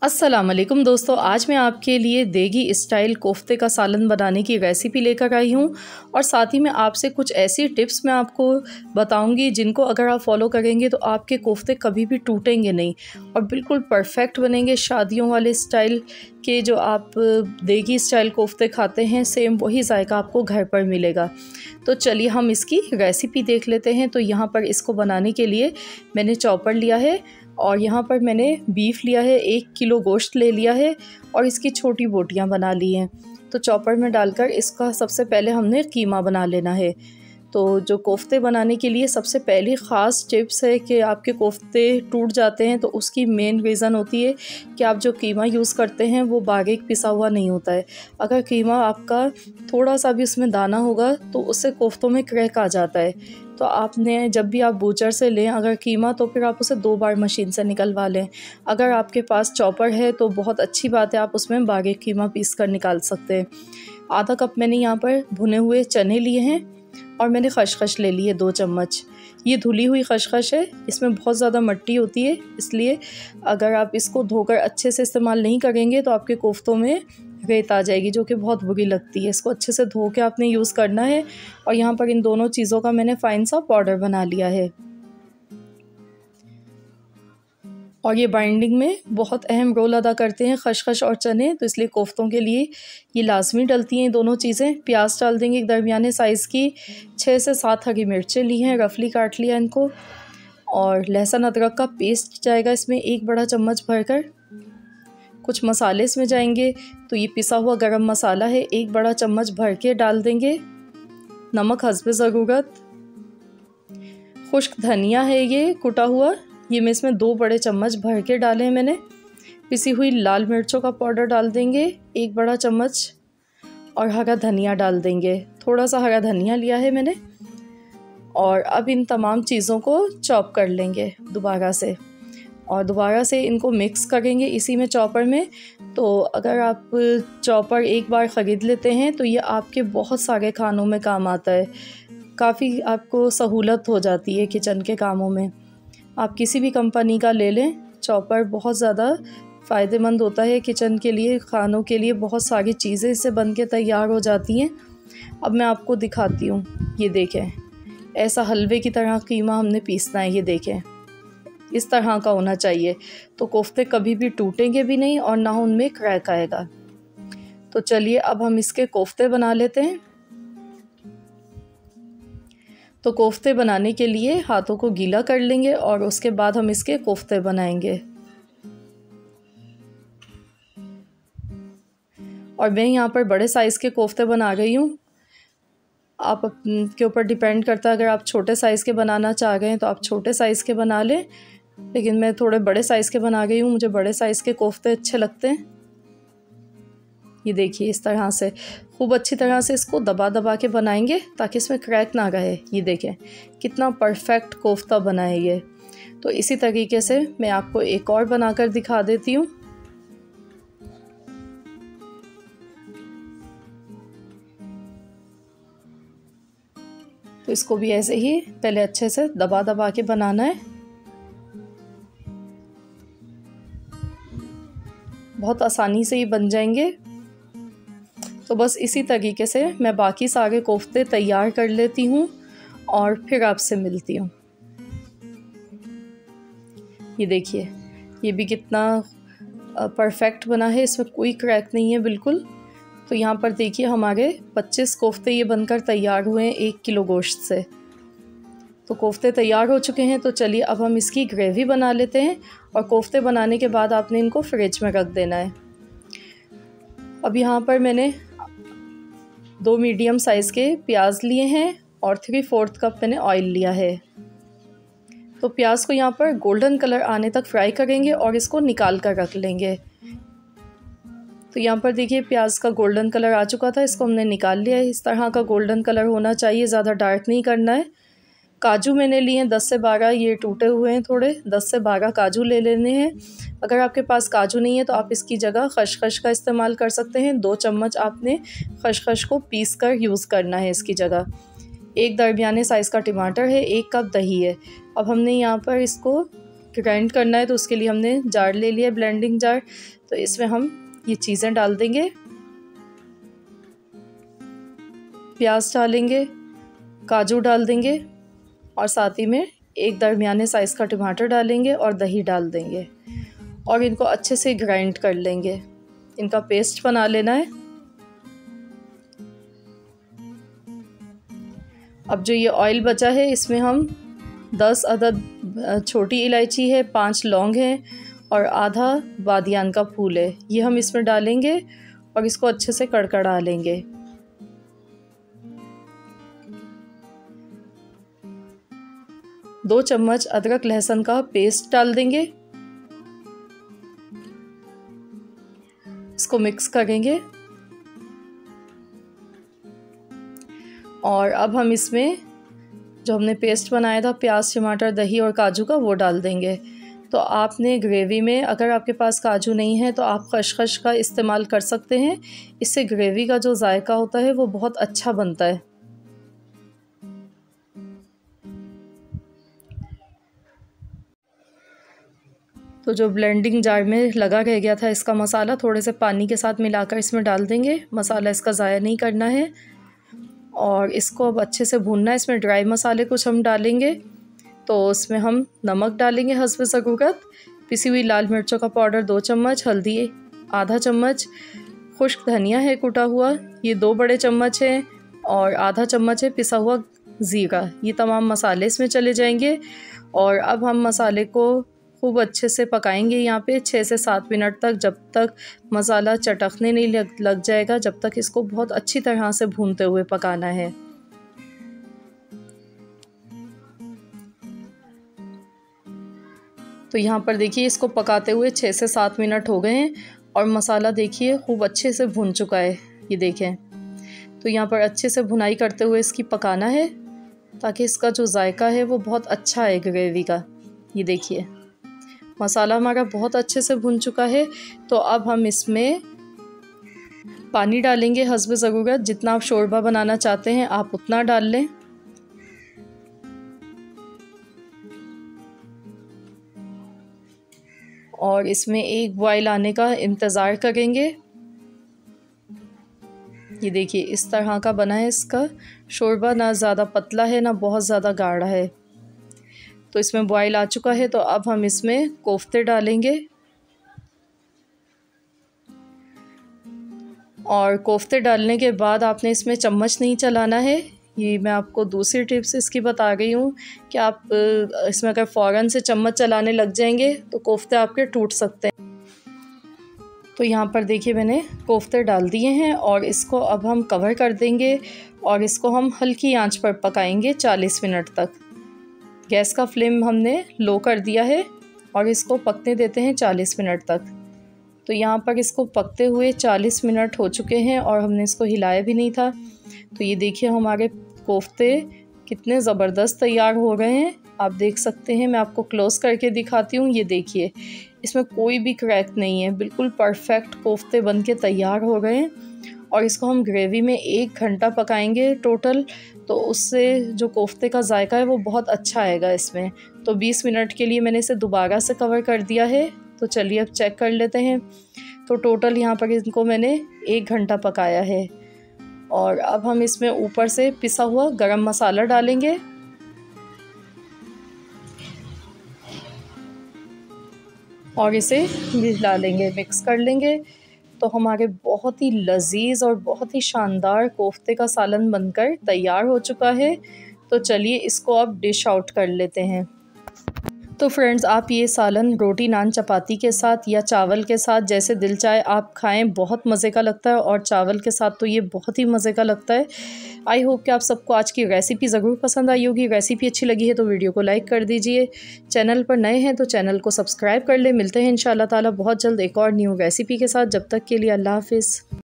अस्सलाम वालेकुम दोस्तों, आज मैं आपके लिए देगी स्टाइल कोफ्ते का सालन बनाने की रेसिपी लेकर आई हूँ और साथ ही में आपसे कुछ ऐसी टिप्स मैं आपको बताऊँगी जिनको अगर आप फॉलो करेंगे तो आपके कोफ्ते कभी भी टूटेंगे नहीं और बिल्कुल परफेक्ट बनेंगे। शादियों वाले स्टाइल के जो आप देगी स्टाइल कोफ्ते खाते हैं, सेम वही जायका आपको घर पर मिलेगा। तो चलिए हम इसकी रेसिपी देख लेते हैं। तो यहाँ पर इसको बनाने के लिए मैंने चॉपर लिया है और यहाँ पर मैंने बीफ लिया है, 1 किलो गोश्त ले लिया है और इसकी छोटी बोटियाँ बना ली हैं। तो चॉपर में डालकर इसका सबसे पहले हमने कीमा बना लेना है। तो जो कोफ्ते बनाने के लिए सबसे पहली ख़ास टिप्स है कि आपके कोफ्ते टूट जाते हैं, तो उसकी मेन रीज़न होती है कि आप जो कीमा यूज़ करते हैं वो बारीक पिसा हुआ नहीं होता है। अगर कीमा आपका थोड़ा सा भी उसमें दाना होगा तो उससे कोफ्तों में क्रैक आ जाता है। तो आपने जब भी आप बूचर से लें अगर कीमा, तो फिर आप उसे 2 बार मशीन से निकलवा लें। अगर आपके पास चॉपर है तो बहुत अच्छी बात है, आप उसमें बारीक कीमा पीस कर निकाल सकते हैं। आधा कप मैंने यहाँ पर भुने हुए चने लिए हैं और मैंने खसखस ले ली है 2 चम्मच। ये धुली हुई खसखस है, इसमें बहुत ज़्यादा मिट्टी होती है, इसलिए अगर आप इसको धोकर अच्छे से इस्तेमाल नहीं करेंगे तो आपके कोफ्तों में रेत आ जाएगी, जो कि बहुत बुरी लगती है। इसको अच्छे से धो के आपने यूज़ करना है। और यहाँ पर इन दोनों चीज़ों का मैंने फ़ाइन सा पाउडर बना लिया है और ये बाइंडिंग में बहुत अहम रोल अदा करते हैं खसखस और चने, तो इसलिए कोफ्तों के लिए ये लाजमी डलती हैं दोनों चीज़ें। प्याज डाल देंगे एक दरमियाने साइज़ की, 6 से 7 हरी मिर्चें ली हैं, रफली काट लिया इनको। और लहसुन अदरक का पेस्ट जाएगा इसमें 1 बड़ा चम्मच भरकर। कुछ मसाले इसमें जाएंगे, तो ये पिसा हुआ गरम मसाला है 1 बड़ा चम्मच भर के डाल देंगे। नमक हस्बे ज़रूरत। खुश्क धनिया है ये कुटा हुआ, ये मैं इसमें 2 बड़े चम्मच भर के डाले हैं मैंने। पिसी हुई लाल मिर्चों का पाउडर डाल देंगे 1 बड़ा चम्मच और हरा धनिया डाल देंगे, थोड़ा सा हरा धनिया लिया है मैंने। और अब इन तमाम चीज़ों को चॉप कर लेंगे दोबारा से और दोबारा से इनको मिक्स करेंगे इसी में चॉपर में। तो अगर आप चॉपर एक बार ख़रीद लेते हैं तो ये आपके बहुत सारे खानों में काम आता है, काफ़ी आपको सहूलत हो जाती है किचन के कामों में। आप किसी भी कंपनी का ले लें, चॉपर बहुत ज़्यादा फ़ायदेमंद होता है किचन के लिए, खानों के लिए बहुत सारी चीज़ें इससे बन के तैयार हो जाती हैं। अब मैं आपको दिखाती हूँ, ये देखें, ऐसा हलवे की तरह कीमा हमने पीसना है, ये देखें इस तरह का होना चाहिए। तो कोफ्ते कभी भी टूटेंगे भी नहीं और ना उनमें क्रैक आएगा। तो चलिए अब हम इसके कोफ्ते बना लेते हैं। तो कोफ्ते बनाने के लिए हाथों को गीला कर लेंगे और उसके बाद हम इसके कोफ्ते बनाएंगे। और मैं यहाँ पर बड़े साइज़ के कोफ्ते बना रही हूँ, आप के ऊपर डिपेंड करता है। अगर आप छोटे साइज़ के बनाना चाह रहे हैं तो आप छोटे साइज़ के बना लें, लेकिन मैं थोड़े बड़े साइज़ के बना गई हूँ, मुझे बड़े साइज़ के कोफ्ते अच्छे लगते हैं। ये देखिए इस तरह से खूब अच्छी तरह से इसको दबा दबा के बनाएंगे ताकि इसमें क्रैक ना रहे। ये देखें कितना परफेक्ट कोफ्ता बना है ये। तो इसी तरीके से मैं आपको एक और बनाकर दिखा देती हूँ। तो इसको भी ऐसे ही पहले अच्छे से दबा दबा के बनाना है, बहुत आसानी से ही बन जाएंगे। तो बस इसी तरीके से मैं बाकी सारे कोफ्ते तैयार कर लेती हूँ और फिर आपसे मिलती हूँ। ये देखिए ये भी कितना परफेक्ट बना है, इसमें कोई क्रैक नहीं है बिल्कुल। तो यहाँ पर देखिए हमारे 25 कोफ्ते ये बनकर तैयार हुए हैं 1 किलो गोश्त से। तो कोफ्ते तैयार हो चुके हैं। तो चलिए अब हम इसकी ग्रेवी बना लेते हैं और कोफ्ते बनाने के बाद आपने इनको फ्रिज में रख देना है। अब यहाँ पर मैंने 2 मीडियम साइज़ के प्याज लिए हैं और 3/4 कप मैंने ऑयल लिया है। तो प्याज को यहाँ पर गोल्डन कलर आने तक फ्राई करेंगे और इसको निकाल कर रख लेंगे। तो यहाँ पर देखिए प्याज का गोल्डन कलर आ चुका था, इसको हमने निकाल लिया है। इस तरह का गोल्डन कलर होना चाहिए, ज़्यादा डार्क नहीं करना है। काजू मैंने लिए हैं 10 से 12, ये टूटे हुए हैं थोड़े, 10 से 12 काजू ले लेने हैं। अगर आपके पास काजू नहीं है तो आप इसकी जगह खसखस का इस्तेमाल कर सकते हैं। 2 चम्मच आपने खसखस को पीस कर यूज़ करना है इसकी जगह। 1 दरमियाने साइज़ का टमाटर है, 1 कप दही है। अब हमने यहाँ पर इसको ग्राइंड करना है तो उसके लिए हमने जार ले लिया, ब्लेंडिंग जार। तो इसमें हम ये चीज़ें डाल देंगे, प्याज डालेंगे, काजू डाल देंगे और साथ ही में एक दरमियाने साइज़ का टमाटर डालेंगे और दही डाल देंगे और इनको अच्छे से ग्राइंड कर लेंगे। इनका पेस्ट बना लेना है। अब जो ये ऑयल बचा है इसमें हम 10 अदद छोटी इलायची है, 5 लौंग हैं और आधा बादियान का फूल है, ये हम इसमें डालेंगे और इसको अच्छे से कड़कड़ा लेंगे। दो चम्मच अदरक लहसुन का पेस्ट डाल देंगे, इसको मिक्स करेंगे और अब हम इसमें जो हमने पेस्ट बनाया था प्याज, टमाटर, दही और काजू का, वो डाल देंगे। तो आपने ग्रेवी में अगर आपके पास काजू नहीं है तो आप खसखस का इस्तेमाल कर सकते हैं, इससे ग्रेवी का जो जायका होता है वो बहुत अच्छा बनता है। तो जो ब्लेंडिंग जार में लगा रह गया था इसका मसाला, थोड़े से पानी के साथ मिलाकर इसमें डाल देंगे। मसाला इसका ज़ाया नहीं करना है और इसको अब अच्छे से भूनना है। इसमें ड्राई मसाले कुछ हम डालेंगे, तो उसमें हम नमक डालेंगे हस्ब ज़रूरत, पिसी हुई लाल मिर्चों का पाउडर 2 चम्मच, हल्दी आधा चम्मच, खुश्क धनिया है कुटा हुआ ये 2 बड़े चम्मच है और आधा चम्मच है पिसा हुआ ज़ीरा। ये तमाम मसाले इसमें चले जाएंगे और अब हम मसाले को खूब अच्छे से पकाएंगे यहाँ पे 6 से 7 मिनट तक, जब तक मसाला चटकने नहीं लग जाएगा, जब तक इसको बहुत अच्छी तरह से भूनते हुए पकाना है। तो यहाँ पर देखिए इसको पकाते हुए 6 से 7 मिनट हो गए हैं और मसाला देखिए खूब अच्छे से भुन चुका है, ये देखें। तो यहाँ पर अच्छे से भुनाई करते हुए इसकी पकाना है ताकि इसका जो जायका है वो बहुत अच्छा है ग्रेवी का। ये देखिए मसाला हमारा बहुत अच्छे से भुन चुका है। तो अब हम इसमें पानी डालेंगे हस्ब ज़रूरत, जितना आप शोरबा बनाना चाहते हैं आप उतना डाल लें। और इसमें एक बॉयल आने का इंतज़ार करेंगे। ये देखिए इस तरह का बना है इसका शोरबा, ना ज़्यादा पतला है ना बहुत ज़्यादा गाढ़ा है। तो इसमें बॉयल आ चुका है, तो अब हम इसमें कोफ्ते डालेंगे और कोफ्ते डालने के बाद आपने इसमें चम्मच नहीं चलाना है। ये मैं आपको दूसरी टिप्स इसकी बता रही हूँ कि आप इसमें अगर फ़ौरन से चम्मच चलाने लग जाएंगे तो कोफ्ते आपके टूट सकते हैं। तो यहाँ पर देखिए मैंने कोफ्ते डाल दिए हैं और इसको अब हम कवर कर देंगे और इसको हम हल्की आंच पर पकाएंगे 40 मिनट तक। गैस का फ्लेम हमने लो कर दिया है और इसको पकने देते हैं 40 मिनट तक। तो यहाँ पर इसको पकते हुए 40 मिनट हो चुके हैं और हमने इसको हिलाया भी नहीं था। तो ये देखिए हमारे कोफ्ते कितने ज़बरदस्त तैयार हो गए हैं, आप देख सकते हैं। मैं आपको क्लोज़ करके दिखाती हूँ। ये देखिए इसमें कोई भी क्रैक नहीं है, बिल्कुल परफेक्ट कोफ्ते बन के तैयार हो गए हैं। और इसको हम ग्रेवी में 1 घंटा पकाएंगे टोटल, तो उससे जो कोफ्ते का जायका है वो बहुत अच्छा आएगा इसमें। तो 20 मिनट के लिए मैंने इसे दोबारा से कवर कर दिया है। तो चलिए अब चेक कर लेते हैं। तो टोटल यहाँ पर इनको मैंने 1 घंटा पकाया है और अब हम इसमें ऊपर से पिसा हुआ गरम मसाला डालेंगे और इसे मिला लेंगे, मिक्स कर लेंगे। तो हमारे बहुत ही लजीज और बहुत ही शानदार कोफ्ते का सालन बनकर तैयार हो चुका है। तो चलिए इसको अब डिश आउट कर लेते हैं। तो फ्रेंड्स आप ये सालन रोटी, नान, चपाती के साथ या चावल के साथ जैसे दिल चाहे आप खाएं, बहुत मज़े का लगता है और चावल के साथ तो ये बहुत ही मज़े का लगता है। आई होप कि आप सबको आज की रेसिपी ज़रूर पसंद आई होगी। रेसिपी अच्छी लगी है तो वीडियो को लाइक कर दीजिए। चैनल पर नए हैं तो चैनल को सब्सक्राइब कर ले। मिलते हैं इंशाल्लाह ताला बहुत जल्द एक और न्यू रेसिपी के साथ। जब तक के लिए अल्लाह हाफ़िज़।